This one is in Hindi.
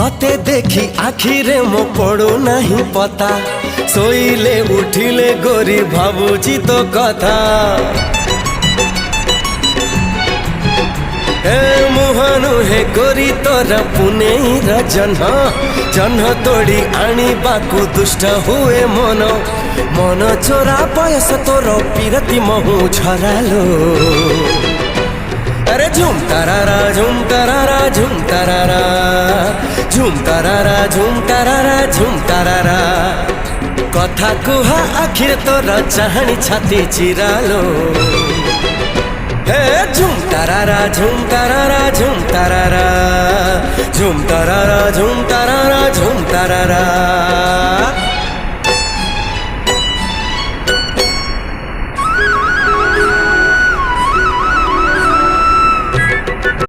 तते देखी आखिरे मो पड़ू नहीं पता सोईले उठिले गोरी भाबुची तो कथा मुहानु हे गोरी तोर पुने जन्ह जन्ह तोड़ी आनी बाकू दुष्ट हुए मन मन चोरा बयस तोर पीरती महु झरालो अरे झुम तारारा झुम तारारा झुम तारारा झुम तारारा झुम तारारा झुम तारारा कथा कुहा आखिर तोर चाहनी छाती चिरालो हे झुम तारारा झुम तारारा झुम तारारा झुम तारारा झुम तारारा झुम तारारा।